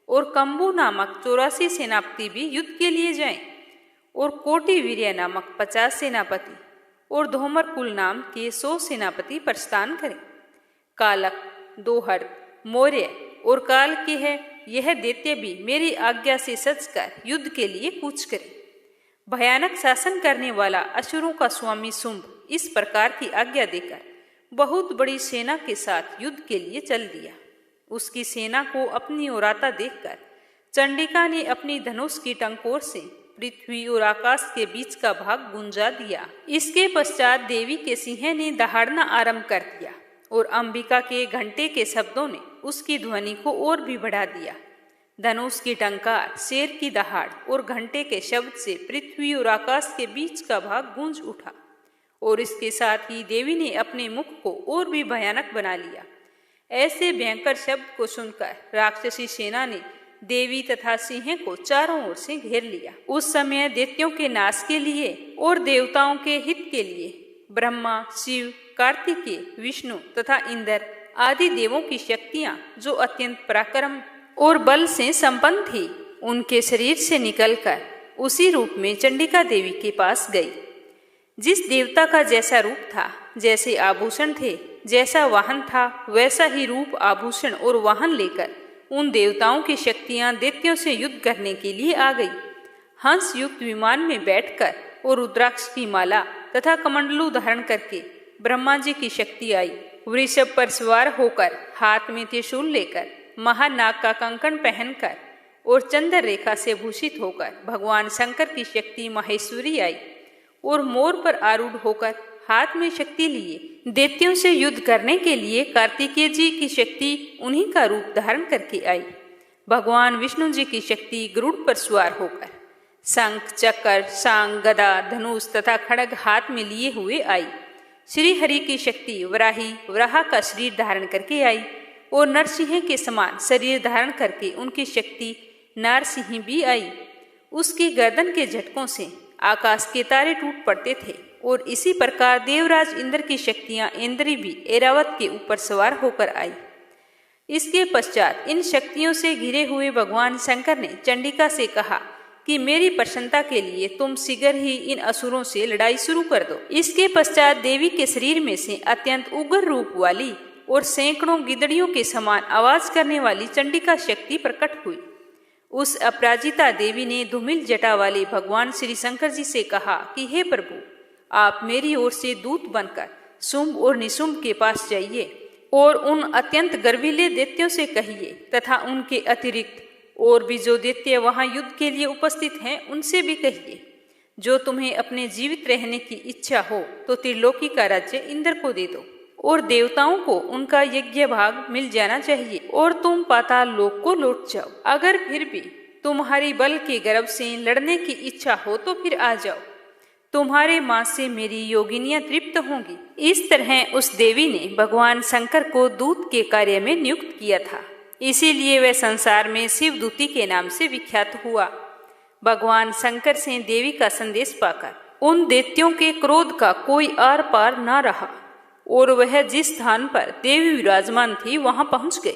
और कंबू नामक 84 सेनापति भी युद्ध के लिए जाएं और कोटि वीर्य नामक 50 सेनापति और धूमर कुल नाम के 100 सेनापति प्रस्थान करें। कालक, दोहर, मौर्य और काल के है यह दैत्य भी मेरी आज्ञा से सजकर युद्ध के लिए कूच करें। भयानक शासन करने वाला असुरों का स्वामी शुंभ इस प्रकार की आज्ञा देकर बहुत बड़ी सेना के साथ युद्ध के लिए चल दिया। उसकी सेना को अपनी ओर आता देखकर चंडिका ने अपनी धनुष की टंकोर से पृथ्वी और आकाश के बीच का भाग गुंजा दिया। इसके पश्चात देवी के सिंह ने दहाड़ना आरंभ कर दिया और अंबिका के घंटे के शब्दों ने उसकी ध्वनि को और भी बढ़ा दिया। धनुष की टंकार, शेर की दहाड़ और घंटे के शब्द से पृथ्वी और आकाश के बीच का भाग गूंज उठा और इसके साथ ही देवी ने अपने मुख को और भी भयानक बना लिया। ऐसे भयंकर शब्द को सुनकर राक्षसी सेना ने देवी तथा सिंह को चारों ओर से घेर लिया। उस समय दैत्यों के नाश के लिए और देवताओं के हित के लिए ब्रह्मा, शिव, कार्तिकेय, विष्णु तथा इंद्र आदि देवों की शक्तियां जो अत्यंत पराक्रम और बल से संपन्न थी, उनके शरीर से निकलकर उसी रूप में चंडिका देवी के पास गई। जिस देवता का जैसा रूप था, जैसे आभूषण थे, जैसा वाहन था, वैसा ही रूप, आभूषण और वाहन लेकर उन देवताओं की शक्तियां दैत्यों से युद्ध करने के लिए आ गई। हंस युक्त विमान में बैठकर और रुद्राक्ष की माला तथा कमंडलू धारण करके ब्रह्मा जी की शक्ति आई। वृषभ पर सवार होकर, हाथ में त्रिशूल लेकर, महानाग का कंकण पहनकर और चंद्र रेखा से भूषित होकर भगवान शंकर की शक्ति महेश्वरी आई और मोर पर आरूढ़ होकर हाथ में शक्ति लिए दैत्यों से युद्ध करने के लिए कार्तिकेय जी की शक्ति उन्हीं का रूप धारण करके आई। भगवान विष्णु जी की शक्ति गरुड़ पर सवार होकर शंख, चक्र, सांग, गदा, धनुष तथा खड्ग हाथ में लिए हुए आई। श्री हरि की शक्ति वराही, वराह का शरीर धारण करके आई और नरसिंह के समान शरीर धारण करके उनकी शक्ति नारसिंह भी आई। उसकी गर्दन के झटकों से आकाश के तारे टूट पड़ते थे और इसी प्रकार देवराज इंद्र की शक्तियां इंद्री भी ऐरावत के ऊपर सवार होकर आई। इसके पश्चात इन शक्तियों से घिरे हुए भगवान शंकर ने चंडिका से कहा कि मेरी प्रसन्नता के लिए तुम शीघ्र ही इन असुरों से लड़ाई शुरू कर दो। इसके पश्चात देवी के शरीर में से अत्यंत उग्र रूप वाली और सैकड़ों गिदड़ियों के समान आवाज करने वाली चंडिका शक्ति प्रकट हुई। उस अपराजिता देवी ने धूमिल जटा वाले भगवान श्री शंकर जी से कहा कि हे प्रभु, आप मेरी ओर से दूत बनकर शुंभ और निशुंभ के पास जाइए और उन अत्यंत गर्वीले दैत्यों से कहिए तथा उनके अतिरिक्त और भी जो दैत्य वहां युद्ध के लिए उपस्थित हैं उनसे भी कहिए, जो तुम्हें अपने जीवित रहने की इच्छा हो तो त्रिलोकी का राज्य इंद्र को दे दो और देवताओं को उनका यज्ञ भाग मिल जाना चाहिए और तुम पाताल लोक को लौट जाओ। अगर फिर भी तुम्हारी बल के गर्भ से लड़ने की इच्छा हो तो फिर आ जाओ, तुम्हारे मांस से मेरी योगिनियां तृप्त होंगी। इस तरह उस देवी ने भगवान शंकर को दूत के कार्य में नियुक्त किया था, इसीलिए वह संसार में शिवदूती के नाम से विख्यात हुआ। भगवान शंकर से देवी का संदेश पाकर उन दैत्यों के क्रोध का कोई आर पार न रहा और वह जिस स्थान पर देवी विराजमान थी वहां पहुंच गए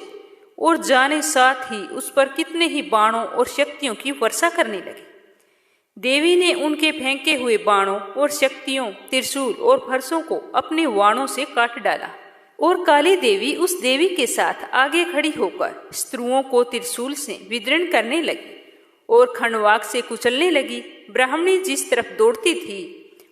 और जाने साथ ही उस पर कितने ही बाणों और शक्तियों की वर्षा करने लगे। देवी ने उनके फेंके हुए बाणों और शक्तियों, त्रिशूल और फरसों को अपने वाणों से काट डाला और काली देवी उस देवी के साथ आगे खड़ी होकर स्त्रुओं को त्रिशूल से विदीर्ण करने लगी और खंडवाक से कुचलने लगी। ब्राह्मणी जिस तरफ दौड़ती थी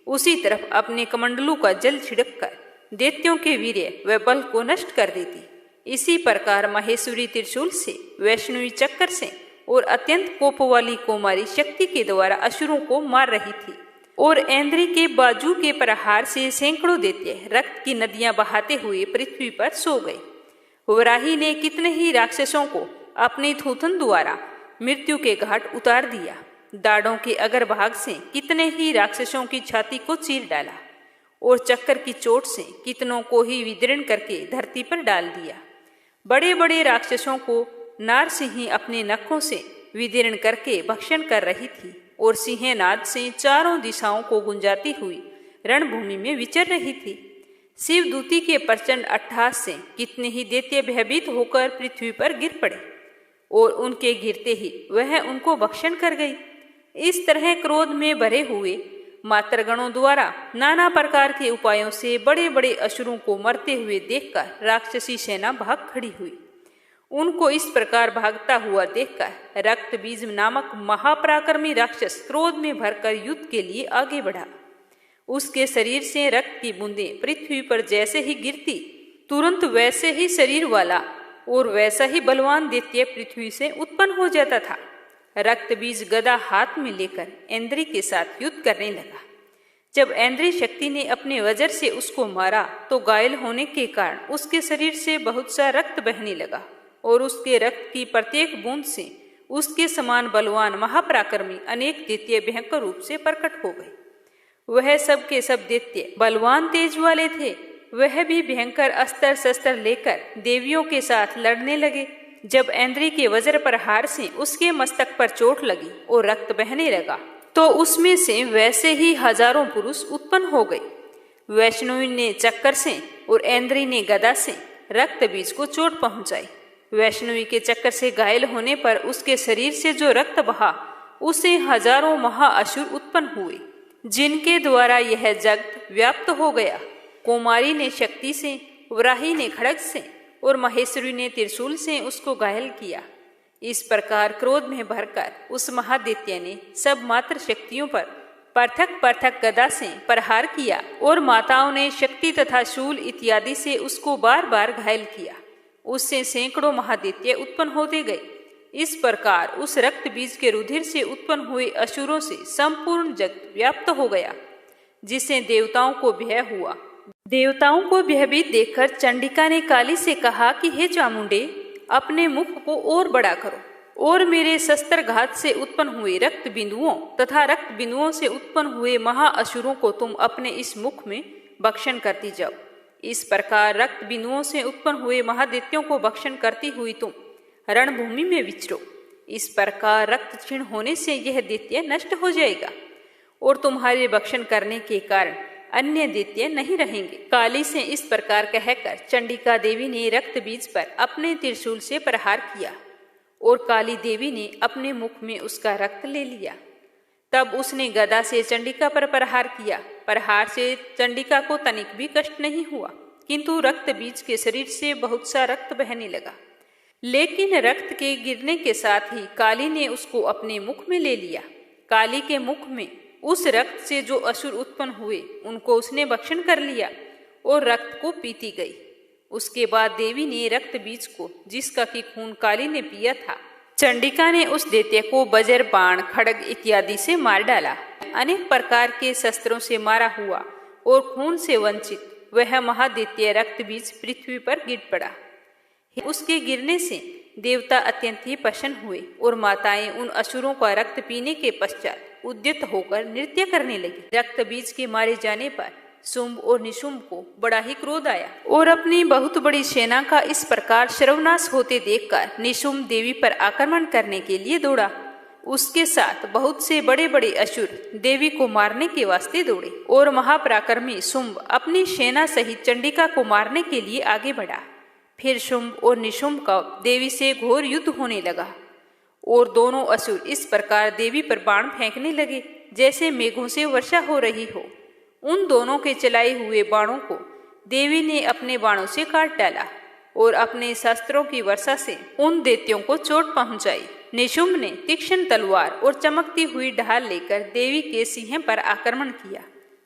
उसी तरफ अपने कमंडलू का जल छिड़क कर दैत्यों के वीर्य व बल को नष्ट कर देती। इसी प्रकार महेश्वरी त्रिशूल से, वैष्णवी चक्र से और अत्यंत कोप वाली कुमारी शक्ति के द्वारा असुरों को मार रही थी और ऐन्द्री के बाजू के प्रहार से सैकड़ों दैत्य रक्त की नदियां बहाते हुए पृथ्वी पर सो गए। वराही ने कितने ही राक्षसों को अपने थूथन द्वारा मृत्यु के घाट उतार दिया। दाढ़ों के अगर भाग से कितने ही राक्षसों की छाती को चीर डाला और चक्कर की चोट से कितनों को ही विदीर्ण करके धरती पर डाल दिया। बड़े बड़े राक्षसों को नारसिंह अपने नखों से विदीर्ण करके भक्षण कर रही थी और सिंहनाद से चारों दिशाओं को गुंजाती हुई रणभूमि में विचर रही थी। शिवदूती के प्रचंड अट्टहास से कितने ही दैत्य भयभीत होकर पृथ्वी पर गिर पड़े और उनके गिरते ही वह उनको भक्षण कर गई। इस तरह क्रोध में भरे हुए मातृगणों द्वारा नाना प्रकार के उपायों से बड़े बड़े असुरों को मरते हुए देखकर राक्षसी सेना भाग खड़ी हुई। उनको इस प्रकार भागता हुआ देखकर रक्तबीज नामक महापराक्रमी राक्षस क्रोध में भरकर युद्ध के लिए आगे बढ़ा। उसके शरीर से रक्त की बूंदें पृथ्वी पर जैसे ही गिरती, तुरंत वैसे ही शरीर वाला और वैसा ही बलवान दैत्य पृथ्वी से उत्पन्न हो जाता था। रक्तबीज गदा हाथ में लेकर ऐन्द्री के साथ युद्ध करने लगा। जब ऐन्द्री शक्ति ने अपने वज्र से उसको मारा तो घायल होने के कारण उसके शरीर से बहुत सा रक्त बहने लगा और उसके रक्त की प्रत्येक बूंद से उसके समान बलवान महापराक्रमी अनेक दैत्य भयंकर रूप से प्रकट हो गए। वह सब के सब दैत्य बलवान तेज वाले थे। वह भी भयंकर अस्त्र शस्त्र लेकर देवियों के साथ लड़ने लगे। जब ऐन्द्री के वज्र प्रहार से उसके मस्तक पर चोट लगी और रक्त बहने लगा तो उसमें से वैसे ही हजारों पुरुष उत्पन्न हो गए। वैष्णवी ने चक्कर से और ऐन्द्री ने गदा से रक्त बीज को चोट पहुंचाई। वैष्णवी के चक्कर से घायल होने पर उसके शरीर से जो रक्त बहा उसे हजारों महाअसुर उत्पन्न हुए, जिनके द्वारा यह जगत व्याप्त हो गया। कुमारी ने शक्ति से, वराही ने खड्ग से और महेश्वरी ने त्रिशूल से उसको घायल किया। इस प्रकार क्रोध में भरकर उस महादैत्य ने सब मात्र शक्तियों पर पृथक पृथक गदा से प्रहार किया और माताओं ने शक्ति तथा शूल इत्यादि से उसको बार बार घायल किया। उससे सैकड़ों महादैत्य उत्पन्न होते गए। इस प्रकार उस रक्त बीज के रुधिर से उत्पन्न हुए असुरों से संपूर्ण जगत व्याप्त हो गया, जिससे देवताओं को भय हुआ। देवताओं को भयभीत देखकर चंडिका ने काली से कहा कि हे चामुंडे, अपने मुख को और बड़ा करो और मेरे शस्त्र घात से उत्पन्न हुए रक्त बिंदुओं तथा रक्त बिंदुओं से उत्पन्न हुए महाअसुरों को तुम अपने इस मुख में भक्षण करती जाओ। इस प्रकार रक्त बिंदुओं से उत्पन्न हुए महादैत्यों को भक्षण करती हुई तुम रणभूमि में विचरो। इस प्रकार रक्त क्षीण होने से यह दैत्य नष्ट हो जाएगा और तुम्हारे भक्षण करने के कारण अन्य दैत्य नहीं रहेंगे। काली से इस प्रकार कहकर चंडिका देवी ने रक्त बीज पर अपने त्रिशूल से प्रहार किया और काली देवी ने अपने मुख में उसका रक्त ले लिया। तब उसने गदा से चंडिका पर प्रहार किया। प्रहार से चंडिका को तनिक भी कष्ट नहीं हुआ, किंतु रक्त बीज के शरीर से बहुत सा रक्त बहने लगा। लेकिन रक्त के गिरने के साथ ही काली ने उसको अपने मुख में ले लिया। काली के मुख में उस रक्त से जो असुर उत्पन्न हुए उनको उसने भक्षण कर लिया और रक्त को पीती गई। उसके बाद देवी ने रक्त बीज को, जिसका कि खून काली ने पिया था, चंडिका ने उस दैत्य को वज्र, बाण, खड्ग इत्यादि से मार डाला। अनेक प्रकार के शस्त्रों से मारा हुआ और खून से वंचित वह महादैत्य रक्त बीज पृथ्वी पर गिर पड़ा। उसके गिरने से देवता अत्यंत ही प्रसन्न हुए और माताएं उन असुरों का रक्त पीने के पश्चात उद्यत होकर नृत्य करने लगी। रक्त बीज के मारे जाने पर शुंभ और निशुंभ को बड़ा ही क्रोध आया और अपनी बहुत बड़ी सेना का इस प्रकार सर्वनाश होते देखकर निशुंभ देवी पर आक्रमण करने के लिए दौड़ा। उसके साथ बहुत से बड़े बड़े असुर देवी को मारने के वास्ते दौड़े और महापराक्रमी शुंभ अपनी सेना सहित चंडिका को मारने के लिए आगे बढ़ा। फिर शुंभ और निशुंभ का देवी से घोर युद्ध होने लगा और दोनों असुर इस प्रकार देवी पर बाण फेंकने लगे जैसे मेघों से वर्षा हो रही हो। उन दोनों के चलाए हुए बाणों को देवी ने अपने बाणों से काट डाला और अपने शस्त्रों की वर्षा से उन दैत्यों को चोट पहुंचाई। निशुंभ ने तीक्ष्ण तलवार और चमकती हुई ढाल लेकर देवी के सिंह पर आक्रमण किया।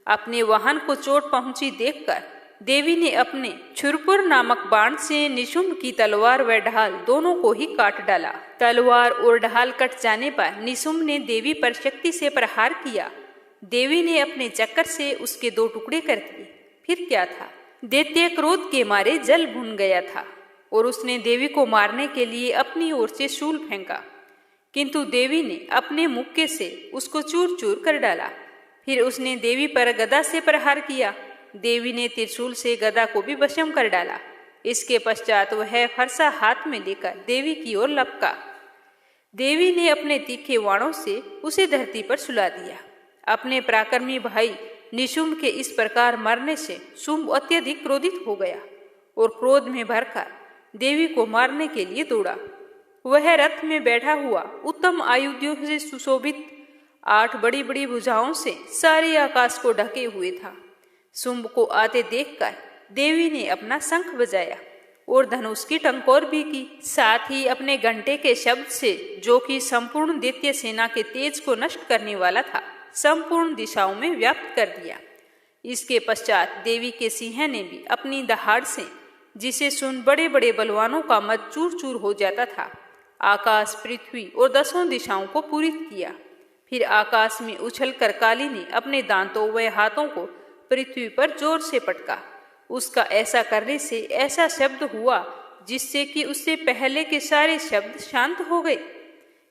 अपने वाहन को चोट पहुंची देखकर देवी ने अपने छुरपुर नामक बाण से निशुंभ की तलवार व ढाल दोनों को ही काट डाला। तलवार और ढाल कट जाने पर निशुंभ ने देवी पर शक्ति से प्रहार किया। देवी ने अपने चक्कर से उसके 2 टुकड़े कर दिए। फिर क्या था, दैत्य क्रोध के मारे जल भुन गया था और उसने देवी को मारने के लिए अपनी ओर से शूल फेंका, किंतु देवी ने अपने मुक्के से उसको चूर चूर कर डाला। फिर उसने देवी पर गदा से प्रहार किया। देवी ने त्रिशूल से गदा को भी भस्म कर डाला। इसके पश्चात वह फरसा हाथ में लेकर देवी की ओर लपका। देवी ने अपने तीखे वाणों से उसे धरती पर सुला दिया। अपने पराक्रमी भाई निशुंभ के इस प्रकार मरने से शुंभ अत्यधिक क्रोधित हो गया और क्रोध में भरकर देवी को मारने के लिए दौड़ा। वह रथ में बैठा हुआ उत्तम आयुधों से सुशोभित 8 बड़ी बड़ी भुजाओं से सारे आकाश को ढके हुए था। शुंभ को आते देखकर देवी ने अपना शंख बजाया और धनुष की टंकोर भी की। साथ ही अपने घंटे के शब्द से, जो कि संपूर्ण दैत्य सेना के तेज को नष्ट करने वाला था, संपूर्ण दिशाओं में व्याप्त कर दिया। इसके पश्चात देवी के सिंह ने भी अपनी दहाड़ से, जिसे सुन बड़े बड़े बलवानों का मत चूर चूर हो जाता था, आकाश, पृथ्वी और 10 दिशाओं को पूरित किया। फिर आकाश में उछलकर काली ने अपने दांतों व हाथों को पृथ्वी पर जोर से पटका। उसका ऐसा करने से ऐसा शब्द हुआ जिससे कि उससे पहले के सारे शब्द शांत हो गए।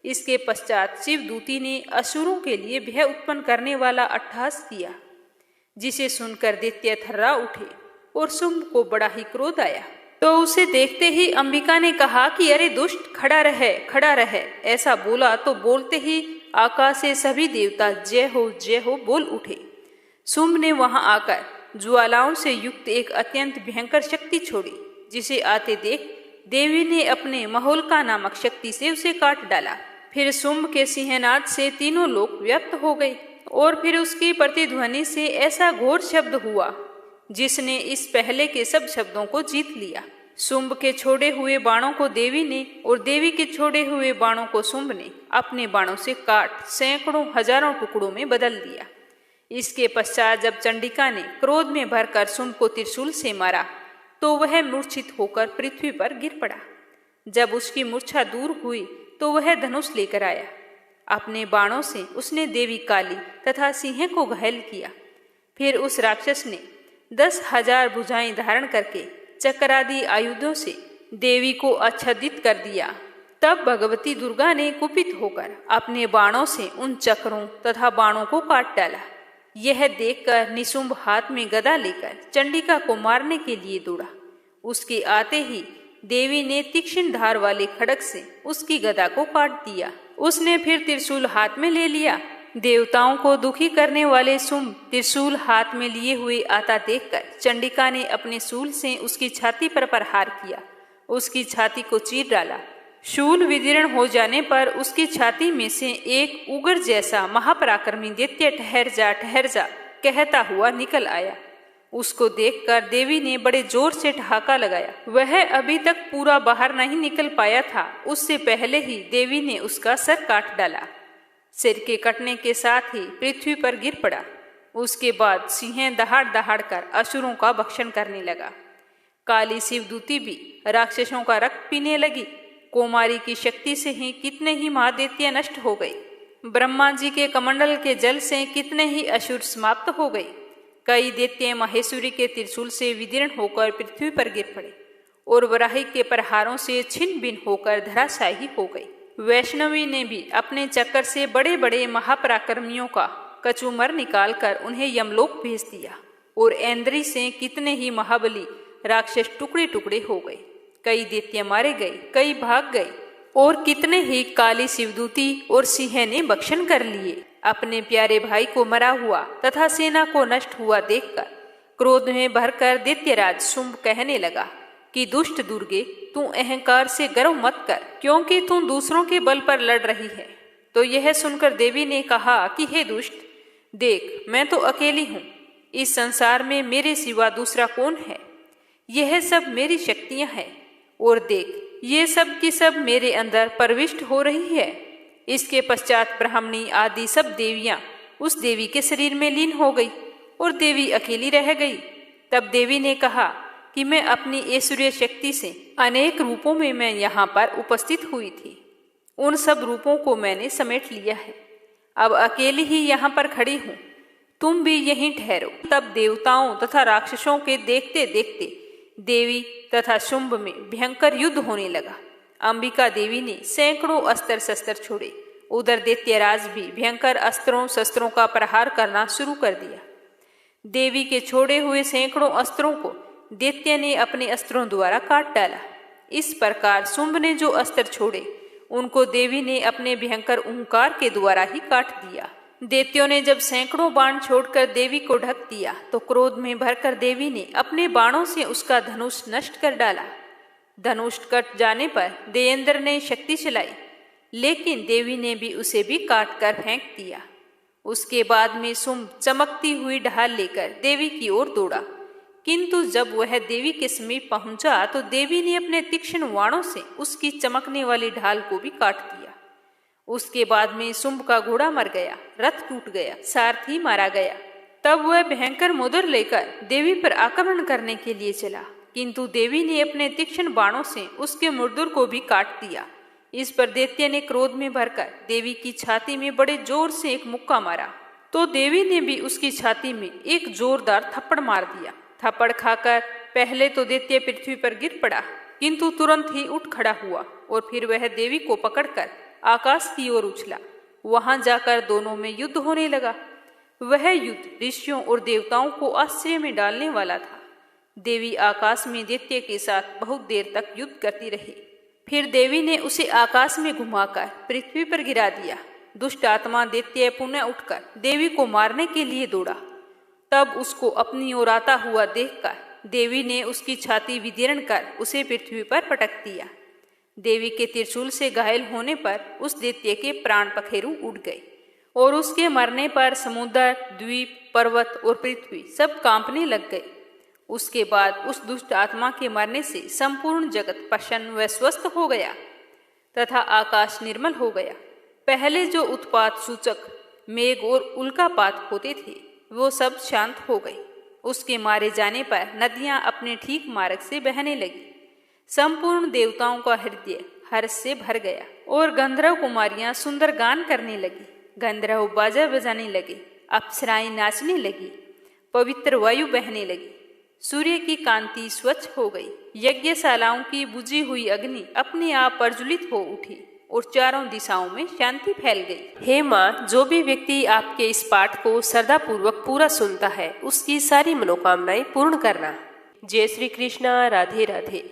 इसके पश्चात शिवदूती ने असुरों के लिए भय उत्पन्न करने वाला अट्टहास किया, जिसे सुनकर दैत्य थर्रा उठे और शुंभ को बड़ा ही क्रोध आया। तो उसे देखते ही अंबिका ने कहा कि अरे दुष्ट, खड़ा रहे। ऐसा बोला तो बोलते ही आकाश से सभी देवता जय हो बोल उठे। शुंभ ने वहां आकर ज्वालाओं से युक्त एक अत्यंत भयंकर शक्ति छोड़ी, जिसे आते देख देवी ने अपने महोल्का नामक शक्ति से उसे काट डाला। फिर शुंभ के सिंहनाद से तीनों लोक व्याप्त हो गए और फिर उसकी प्रतिध्वनि से ऐसा घोर शब्द हुआ जिसने इस पहले के सब शब्दों को जीत लिया। शुंभ के छोड़े हुए बाणों को देवी ने और देवी के छोड़े हुए बाणों को शुंभ ने अपने बाणों से काट सैकड़ों हजारों टुकड़ों में बदल दिया। इसके पश्चात जब चंडिका ने क्रोध में भरकर शुंभ को त्रिशूल से मारा तो वह मूर्छित होकर पृथ्वी पर गिर पड़ा। जब उसकी मूर्छा दूर हुई तो वह धनुष लेकर आया। अपने बाणों से उसने देवी काली तथा सिंह को घायल किया। फिर उस राक्षस ने 10,000 भुजाएं धारण करके चक्रादि आयुधों से देवी को आच्छादित कर दिया। तब भगवती दुर्गा ने कुपित होकर अपने बाणों से उन चक्रों तथा बाणों को काट डाला। यह देखकर निशुंभ हाथ में गदा लेकर चंडिका को मारने के लिए दौड़ा। उसके आते ही देवी ने तीक्ष्ण धार वाले खड्ग से उसकी गदा को काट दिया। उसने फिर त्रिशूल हाथ में ले लिया। देवताओं को दुखी करने वाले शुंभ त्रिशूल हाथ में लिए हुए आता देखकर चंडिका ने अपने शूल से उसकी छाती पर प्रहार किया। उसकी छाती को चीर डाला। शूल विदीर्ण हो जाने पर उसकी छाती में से एक उगर जैसा महापराक्रमी दैत्य ठहर जा कहता हुआ निकल आया। उसको देखकर देवी ने बड़े जोर से ठहाका लगाया। वह अभी तक पूरा बाहर नहीं निकल पाया था, उससे पहले ही देवी ने उसका सर काट डाला। सिर के कटने के साथ ही पृथ्वी पर गिर पड़ा। उसके बाद सिंह दहाड़ कर असुरों का भक्षण करने लगा। काली शिवदूती भी राक्षसों का रक्त पीने लगी। कोमारी की शक्ति से ही कितने ही महादैत्य नष्ट हो गए। ब्रह्मा जी के कमंडल के जल से कितने ही असुर समाप्त हो गए। कई दैत्य महेश्वरी के त्रिशूल से विदीर्ण होकर पृथ्वी पर गिर पड़े और वराही के प्रहारों से छिन्न भिन्न होकर धराशायी हो गए। वैष्णवी ने भी अपने चक्कर से बड़े बड़े महापराक्रमियों का कचूमर निकालकर उन्हें यमलोक भेज दिया और ऐन्द्री से कितने ही महाबली राक्षस टुकड़े टुकड़े हो गए। कई दैत्य मारे गए, कई भाग गए और कितने ही काली शिवदूती और सिंह ने भक्षण कर लिए। अपने प्यारे भाई को मरा हुआ तथा सेना को नष्ट हुआ देखकर क्रोध में भरकर दैत्यराज शुंभ कहने लगा कि दुष्ट दुर्गे, तू अहंकार से गर्व मत कर, क्योंकि तू दूसरों के बल पर लड़ रही है। तो यह सुनकर देवी ने कहा कि हे दुष्ट, देख, मैं तो अकेली हूँ। इस संसार में मेरे सिवा दूसरा कौन है? यह सब मेरी शक्तियां हैं और देख, ये सब की सब मेरे अंदर प्रविष्ट हो रही है। इसके पश्चात ब्राह्मणी आदि सब देवियां उस देवी के शरीर में लीन हो गई और देवी अकेली रह गई। तब देवी ने कहा कि मैं अपनी ऐश्वर्य शक्ति से अनेक रूपों में मैं यहाँ पर उपस्थित हुई थी। उन सब रूपों को मैंने समेट लिया है। अब अकेली ही यहाँ पर खड़ी हूँ, तुम भी यहीं ठहरो। तब देवताओं तथा राक्षसों के देखते देखते देवी तथा शुंभ में भयंकर युद्ध होने लगा। अंबिका देवी ने सैकड़ों अस्त्र शस्त्र छोड़े। उधर दैत्यराज भी भयंकर अस्त्रों शस्त्रों का प्रहार करना शुरू कर दिया। देवी के छोड़े हुए सैकड़ों अस्त्रों को दैत्य ने अपने अस्त्रों द्वारा काट डाला। इस प्रकार शुंभ ने जो अस्त्र छोड़े उनको देवी ने अपने भयंकर ओंकार के द्वारा ही काट दिया। दैत्यों ने जब सैकड़ों बाण छोड़कर देवी को ढक दिया तो क्रोध में भरकर देवी ने अपने बाणों से उसका धनुष नष्ट कर डाला। धनुष कट जाने पर देवेंद्र ने शक्ति चलाई, लेकिन देवी ने भी उसे भी काट कर फेंक दिया। उसके बाद में शुंभ चमकती हुई ढाल लेकर देवी की ओर दौड़ा, किंतु जब वह देवी के समीप पहुंचा तो देवी ने अपने तीक्ष्ण बाणों से उसकी चमकने वाली ढाल को भी काट दिया। उसके बाद में शुंभ का घोड़ा मर गया, रथ टूट गया, सारथी मारा गया। तब वह भयंकर मुदर लेकर देवी पर आक्रमण करने के लिए चला, किंतु देवी ने अपने तीक्ष्ण बाणों से उसके मुर्दुर को भी काट दिया। इस पर दैत्य ने क्रोध में भरकर देवी की छाती में बड़े जोर से एक मुक्का मारा, तो देवी ने भी उसकी छाती में एक जोरदार थप्पड़ मार दिया। थप्पड़ खाकर पहले तो दैत्य पृथ्वी पर गिर पड़ा, किंतु तुरंत ही उठ खड़ा हुआ और फिर वह देवी को पकड़कर आकाश की ओर उछला। वहां जाकर दोनों में युद्ध होने लगा। वह युद्ध ऋषियों और देवताओं को आश्चर्य में डालने वाला था। देवी आकाश में दैत्य के साथ बहुत देर तक युद्ध करती रही। फिर देवी ने उसे आकाश में घुमाकर पृथ्वी पर गिरा दिया। दुष्ट आत्मा दैत्य पुनः उठकर देवी को मारने के लिए दौड़ा। तब उसको अपनी ओर आता हुआ देखकर देवी ने उसकी छाती विदीर्ण कर उसे पृथ्वी पर पटक दिया। देवी के त्रिशूल से घायल होने पर उस दैत्य के प्राण पखेरु उड़ गए और उसके मरने पर समुद्र, द्वीप, पर्वत और पृथ्वी सब कांपने लग गए। उसके बाद उस दुष्ट आत्मा के मरने से संपूर्ण जगत प्रसन्न व स्वस्थ हो गया तथा आकाश निर्मल हो गया। पहले जो उत्पात सूचक मेघ और उल्कापात होते थे वो सब शांत हो गए। उसके मारे जाने पर नदियां अपने ठीक मार्ग से बहने लगी। संपूर्ण देवताओं का हृदय हर्ष से भर गया और गंधर्व कुमारियां सुंदर गान करने लगी। गंधर्व बाजा बजाने लगे, अप्सराएं नाचने लगी, पवित्र वायु बहने लगी। सूर्य की कांति स्वच्छ हो गई। यज्ञशालाओं की बुझी हुई अग्नि अपने आप प्रज्वलित हो उठी और चारों दिशाओं में शांति फैल गई। हे माँ, जो भी व्यक्ति आपके इस पाठ को श्रद्धापूर्वक पूरा सुनता है उसकी सारी मनोकामनाएं पूर्ण करना। जय श्री कृष्णा। राधे राधे।